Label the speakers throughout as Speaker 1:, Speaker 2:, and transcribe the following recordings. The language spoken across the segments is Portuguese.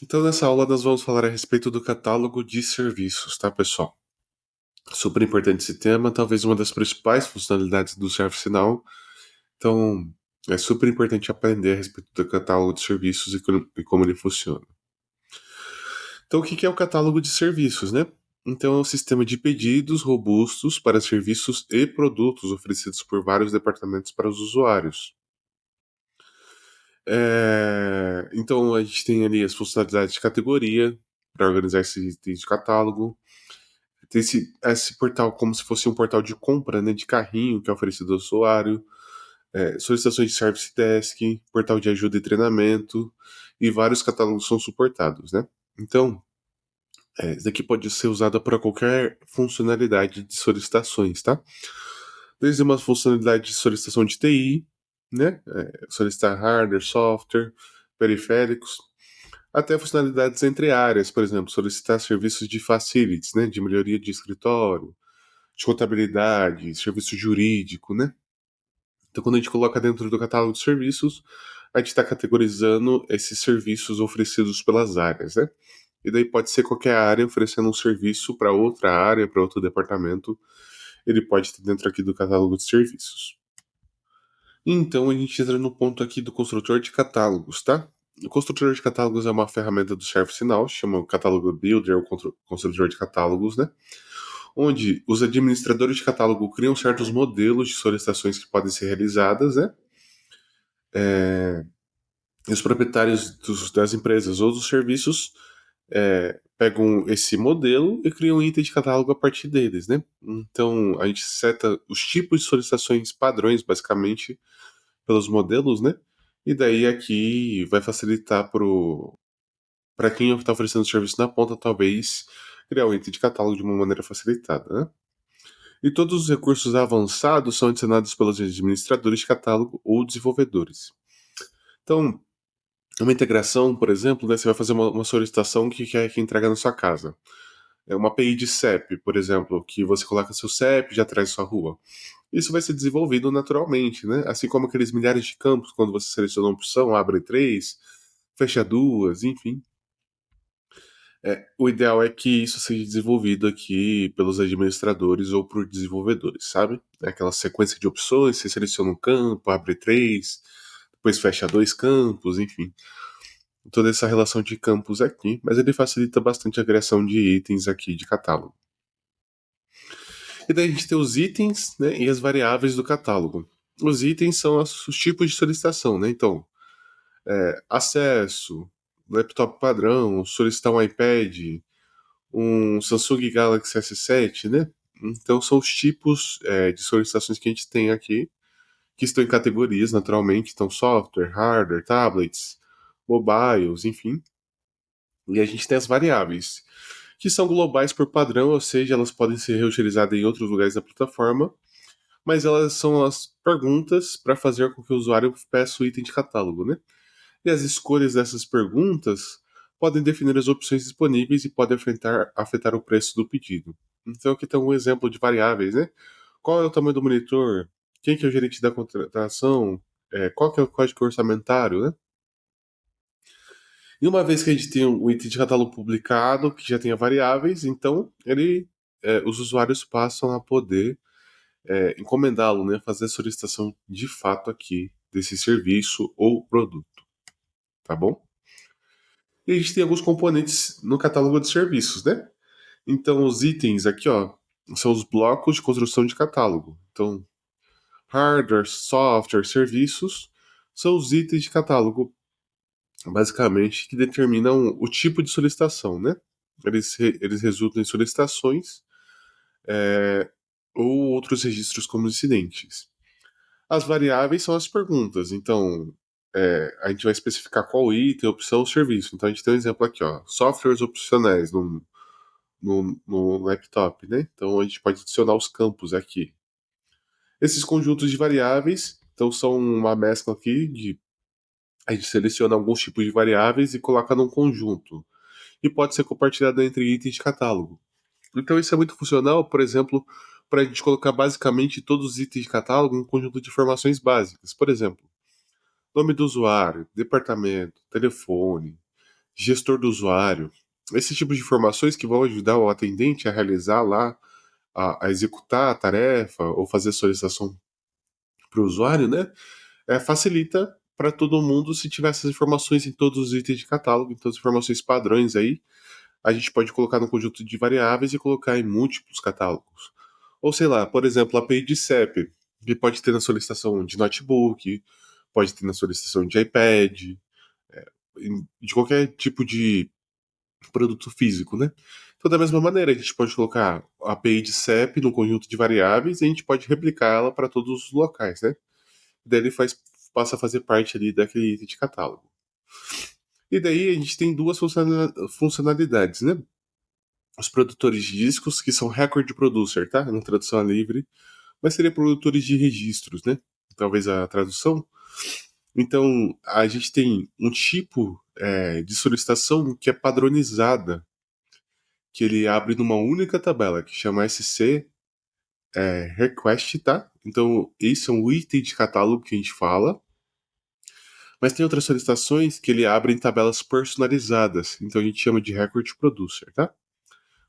Speaker 1: Então, nessa aula, nós vamos falar a respeito do catálogo de serviços, tá, pessoal? Super importante esse tema, talvez uma das principais funcionalidades do Service Now. Então, é super importante aprender a respeito do catálogo de serviços e como ele funciona. Então, o que é o catálogo de serviços, né? Então, é um sistema de pedidos robustos para serviços e produtos oferecidos por vários departamentos para os usuários. Então, a gente tem ali as funcionalidades de categoria para organizar esses itens de catálogo. Tem esse portal como se fosse um portal de compra, né, de carrinho que é oferecido ao usuário, solicitações de service desk, portal de ajuda e treinamento, e vários catálogos são suportados, né? Então, isso daqui pode ser usado para qualquer funcionalidade de solicitações, tá? Desde uma funcionalidade de solicitação de TI, né? Solicitar hardware, software, periféricos, até funcionalidades entre áreas, por exemplo, solicitar serviços de facilities, né? De melhoria de escritório, de contabilidade, serviço jurídico, né? Então, quando a gente coloca dentro do catálogo de serviços, a gente está categorizando esses serviços oferecidos pelas áreas, né? E daí pode ser qualquer área oferecendo um serviço para outra área, para outro departamento, ele pode estar dentro aqui do catálogo de serviços. Então, a gente entra no ponto aqui do construtor de catálogos, tá? O construtor de catálogos é uma ferramenta do ServiceNow, chama o Catálogo Builder, ou construtor de catálogos, né? Onde os administradores de catálogo criam certos modelos de solicitações que podem ser realizadas, né? E os proprietários das empresas ou dos serviços pegam esse modelo e criam um item de catálogo a partir deles, né? Então, a gente seta os tipos de solicitações padrões, basicamente, pelos modelos, né? E daí aqui vai facilitar para quem está oferecendo o serviço na ponta, talvez, criar um item de catálogo de uma maneira facilitada, né? E todos os recursos avançados são adicionados pelos administradores de catálogo ou desenvolvedores. Então, uma integração, por exemplo, né, você vai fazer uma solicitação que quer que entrega na sua casa. É uma API de CEP, por exemplo, que você coloca seu CEP e já traz sua rua. Isso vai ser desenvolvido naturalmente, né? Assim como aqueles milhares de campos, quando você seleciona uma opção, abre três, fecha duas, enfim. O ideal é que isso seja desenvolvido aqui pelos administradores ou por desenvolvedores, sabe? É aquela sequência de opções, você seleciona um campo, abre três, depois fecha dois campos, enfim. Toda essa relação de campos aqui, mas ele facilita bastante a criação de itens aqui de catálogo. E daí a gente tem os itens, né, e as variáveis do catálogo. Os itens são os tipos de solicitação, né? Então, acesso, laptop padrão, solicitar um iPad, um Samsung Galaxy S7, né? Então são os tipos de solicitações que a gente tem aqui, que estão em categorias, naturalmente. Então, software, hardware, tablets, mobiles, enfim. E a gente tem as variáveis, que são globais por padrão, ou seja, elas podem ser reutilizadas em outros lugares da plataforma, mas elas são as perguntas para fazer com que o usuário peça o item de catálogo, né? E as escolhas dessas perguntas podem definir as opções disponíveis e podem afetar o preço do pedido. Então aqui tem um exemplo de variáveis, né? Qual é o tamanho do monitor? Quem que é o gerente da contratação? Qual que é o código orçamentário, né? E uma vez que a gente tem um item de catálogo publicado, que já tenha variáveis, então os usuários passam a poder encomendá-lo, né? Fazer a solicitação de fato aqui desse serviço ou produto, tá bom? E a gente tem alguns componentes no catálogo de serviços, né? Então, os itens aqui, ó, são os blocos de construção de catálogo. Então, hardware, software, serviços são os itens de catálogo, basicamente, que determinam o tipo de solicitação, né? Eles resultam em solicitações ou outros registros como incidentes. As variáveis são as perguntas. Então, a gente vai especificar qual item, opção ou serviço. Então, a gente tem um exemplo aqui, ó, softwares opcionais no laptop, né? Então, a gente pode adicionar os campos aqui. Esses conjuntos de variáveis, então, são uma mescla aqui de a gente seleciona alguns tipos de variáveis e coloca num conjunto. E pode ser compartilhado entre itens de catálogo. Então, isso é muito funcional, por exemplo, para a gente colocar basicamente todos os itens de catálogo em um conjunto de informações básicas. Por exemplo, nome do usuário, departamento, telefone, gestor do usuário. Esse tipo de informações que vão ajudar o atendente a realizar lá, a executar a tarefa ou fazer a solicitação para o usuário, né? Facilita para todo mundo se tiver essas informações em todos os itens de catálogo, então as informações padrões aí, a gente pode colocar no conjunto de variáveis e colocar em múltiplos catálogos. Ou sei lá, por exemplo, a API de CEP, que pode ter na solicitação de notebook, pode ter na solicitação de iPad, de qualquer tipo de produto físico, né? Então, da mesma maneira, a gente pode colocar a API de CEP no conjunto de variáveis e a gente pode replicar ela para todos os locais, né? Daí ele passa a fazer parte ali daquele item de catálogo. E daí a gente tem duas funcionalidades, né? Os produtores de discos, que são record producer, tá? Na tradução livre, mas seria produtores de registros, né? Talvez a tradução. Então, a gente tem um tipo de solicitação que é padronizada, que ele abre numa única tabela, que chama SC Request, tá? Então, esse é um item de catálogo que a gente fala. Mas tem outras solicitações que ele abre em tabelas personalizadas. Então, a gente chama de Record Producer, tá?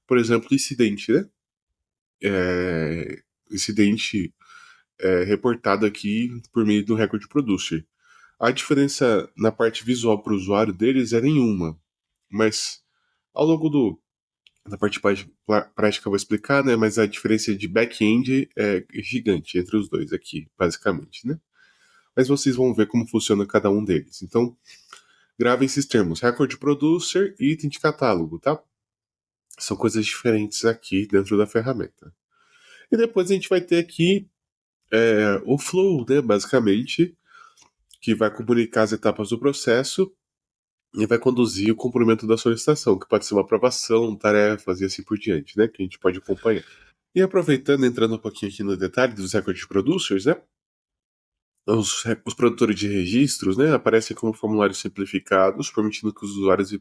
Speaker 1: Por exemplo, incidente, né? Incidente reportado aqui por meio do Record Producer. A diferença na parte visual para o usuário deles é nenhuma, mas ao longo da parte prática eu vou explicar, né? Mas a diferença de back-end é gigante entre os dois aqui, basicamente, né? Mas vocês vão ver como funciona cada um deles. Então, gravem esses termos: Record Producer e item de catálogo, tá? São coisas diferentes aqui dentro da ferramenta. E depois a gente vai ter aqui o flow, né? Basicamente, que vai comunicar as etapas do processo e vai conduzir o cumprimento da solicitação, que pode ser uma aprovação, tarefas e assim por diante, né? Que a gente pode acompanhar. E aproveitando, entrando um pouquinho aqui no detalhe dos record producers, né? Os produtores de registros, né? Aparecem como formulários simplificados, permitindo que os usuários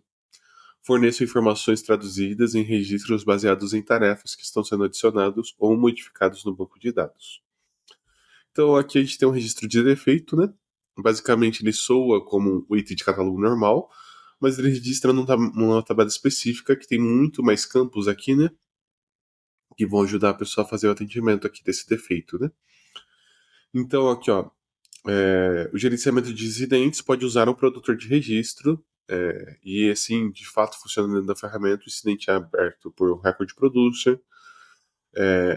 Speaker 1: forneçam informações traduzidas em registros baseados em tarefas que estão sendo adicionados ou modificados no banco de dados. Então aqui a gente tem um registro de defeito, né? Basicamente ele soa como um item de catálogo normal, mas ele registra numa tabela específica que tem muito mais campos aqui, né? Que vão ajudar a pessoa a fazer o atendimento aqui desse defeito, né? Então aqui, ó, o gerenciamento de incidentes pode usar um produtor de registro e assim, de fato, funciona dentro da ferramenta. O incidente é aberto por Record Producer.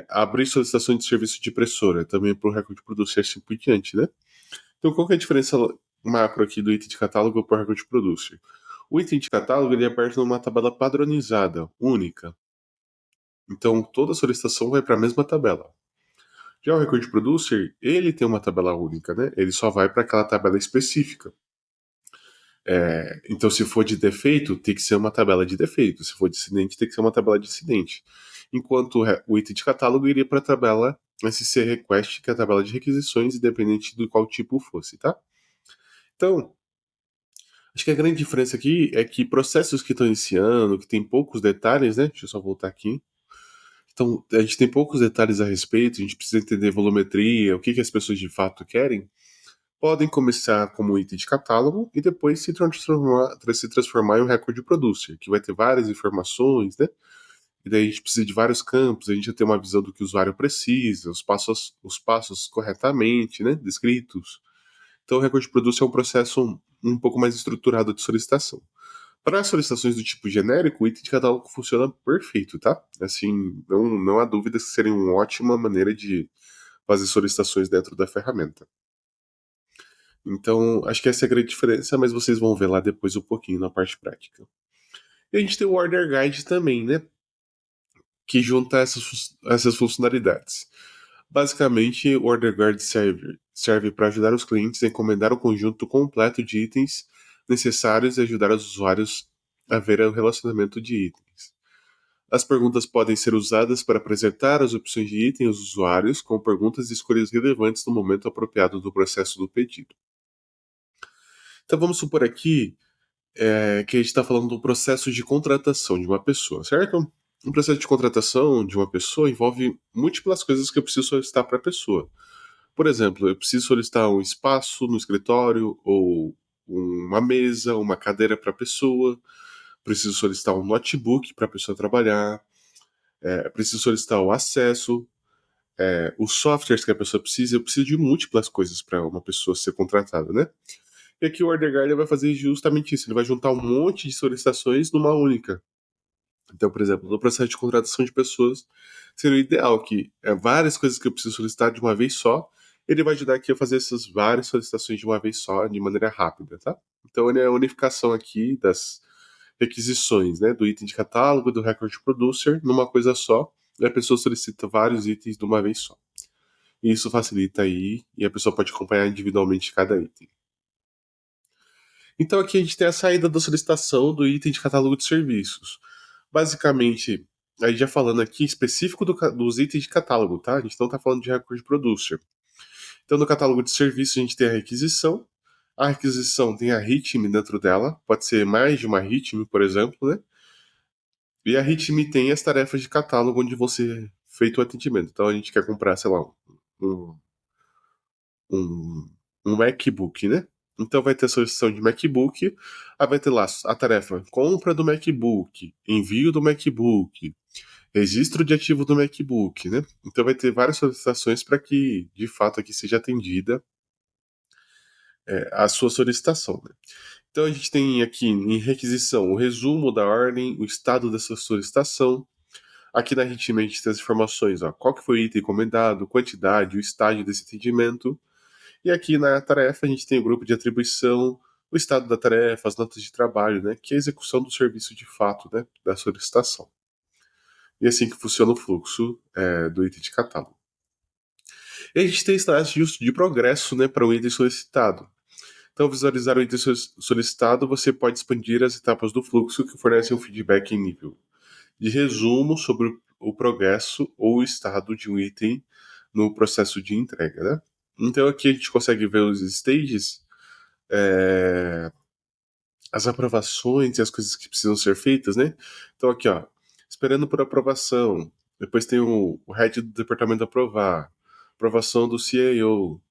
Speaker 1: Abrir solicitação de serviço de impressora também por Record Producer, assim por diante, né? Então, qual que é a diferença macro aqui do item de catálogo para o Record Producer? O item de catálogo ele é aberto numa tabela padronizada, única. Então, toda solicitação vai para a mesma tabela. Já o Record Producer, ele tem uma tabela única, né? Ele só vai para aquela tabela específica. Então, se for de defeito, tem que ser uma tabela de defeito. Se for de incidente, tem que ser uma tabela de incidente. Enquanto o item de catálogo iria para a tabela SC Request, que é a tabela de requisições, independente do qual tipo fosse, tá? Então, acho que a grande diferença aqui é que processos que estão iniciando, que tem poucos detalhes, né? Deixa eu só voltar aqui. Então, a gente tem poucos detalhes a respeito, a gente precisa entender volumetria, o que as pessoas de fato querem. Podem começar como item de catálogo e depois se transformar em um recorde producer, que vai ter várias informações, né? E daí a gente precisa de vários campos, a gente vai ter uma visão do que o usuário precisa, os passos corretamente, né? Descritos. Então, o recorde producer é um processo um pouco mais estruturado de solicitação. Para solicitações do tipo genérico, o item de catálogo funciona perfeito, tá? Assim, não há dúvidas que seria uma ótima maneira de fazer solicitações dentro da ferramenta. Então, acho que essa é a grande diferença, mas vocês vão ver lá depois um pouquinho na parte prática. E a gente tem o Order Guide também, né? Que junta essas funcionalidades. Basicamente, o Order Guide serve para ajudar os clientes a encomendar o conjunto completo de itens necessários e ajudar os usuários a ver o relacionamento de itens. As perguntas podem ser usadas para apresentar as opções de item aos usuários, com perguntas e escolhas relevantes no momento apropriado do processo do pedido. Então vamos supor aqui que a gente está falando do processo de contratação de uma pessoa, certo? Um processo de contratação de uma pessoa envolve múltiplas coisas que eu preciso solicitar para a pessoa. Por exemplo, eu preciso solicitar um espaço no escritório ou uma mesa, uma cadeira para a pessoa, preciso solicitar um notebook para a pessoa trabalhar, preciso solicitar o acesso, os softwares que a pessoa precisa, eu preciso de múltiplas coisas para uma pessoa ser contratada, né? E aqui o Order Guide vai fazer justamente isso, ele vai juntar um monte de solicitações numa única. Então, por exemplo, no processo de contratação de pessoas, seria o ideal que várias coisas que eu preciso solicitar de uma vez só, ele vai ajudar aqui a fazer essas várias solicitações de uma vez só, de maneira rápida, tá? Então, ele é a unificação aqui das requisições, né, do item de catálogo, do record producer, numa coisa só, e a pessoa solicita vários itens de uma vez só. E isso facilita aí, e a pessoa pode acompanhar individualmente cada item. Então aqui a gente tem a saída da solicitação do item de catálogo de serviços. Basicamente, aí já falando aqui específico dos itens de catálogo, tá? A gente não está falando de record producer. Então no catálogo de serviços a gente tem a requisição. A requisição tem a RITM dentro dela, pode ser mais de uma RITM, por exemplo, né? E a RITM tem as tarefas de catálogo onde você feito o atendimento. Então a gente quer comprar, sei lá, um, um, um MacBook, né? Então vai ter a solicitação de MacBook, aí vai ter lá a tarefa compra do MacBook, envio do MacBook, registro de ativo do MacBook, né? Então vai ter várias solicitações para que, de fato, aqui seja atendida a sua solicitação, né? Então a gente tem aqui em requisição o resumo da ordem, o estado dessa solicitação. Aqui na Ritme a gente tem as informações, ó, qual que foi o item encomendado, quantidade, o estágio desse atendimento. E aqui na tarefa a gente tem o grupo de atribuição, o estado da tarefa, as notas de trabalho, né, que é a execução do serviço de fato, né, da solicitação. E é assim que funciona o fluxo do item de catálogo. E a gente tem estágios de progresso, né, para o item solicitado. Então, visualizar o item solicitado, você pode expandir as etapas do fluxo que fornecem um feedback em nível de resumo sobre o progresso ou o estado de um item no processo de entrega, né? Então aqui a gente consegue ver os stages, as aprovações e as coisas que precisam ser feitas, né? Então aqui, ó, esperando por aprovação. Depois tem o head do departamento aprovar, aprovação do CAO,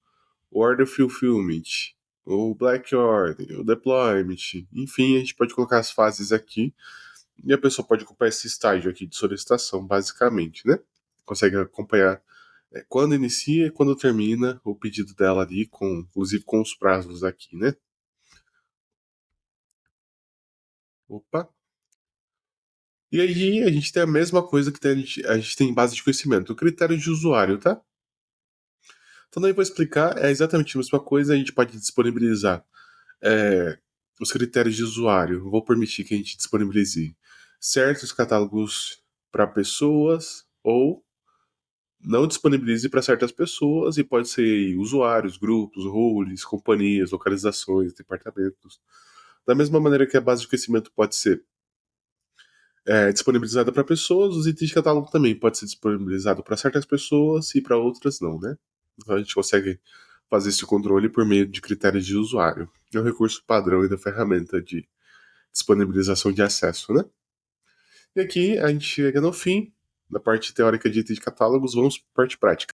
Speaker 1: o order fulfillment, o black order, o deployment, enfim, a gente pode colocar as fases aqui e a pessoa pode acompanhar esse estágio aqui de solicitação, basicamente, né? Consegue acompanhar quando inicia e quando termina o pedido dela ali, inclusive com os prazos aqui, né? Opa! E aí a gente tem a mesma coisa que a gente tem em base de conhecimento, o critério de usuário, tá? Então daí eu vou explicar, é exatamente a mesma coisa, a gente pode disponibilizar os critérios de usuário. Vou permitir que a gente disponibilize certos catálogos para pessoas ou não disponibilize para certas pessoas e pode ser usuários, grupos, roles, companhias, localizações, departamentos. Da mesma maneira que a base de conhecimento pode ser disponibilizada para pessoas, os itens de catálogo também pode ser disponibilizado para certas pessoas e para outras não, né? Então a gente consegue fazer esse controle por meio de critérios de usuário. É o recurso padrão e da ferramenta de disponibilização de acesso, né? E aqui a gente chega no fim, na parte teórica de itens de catálogos, vamos para a parte prática.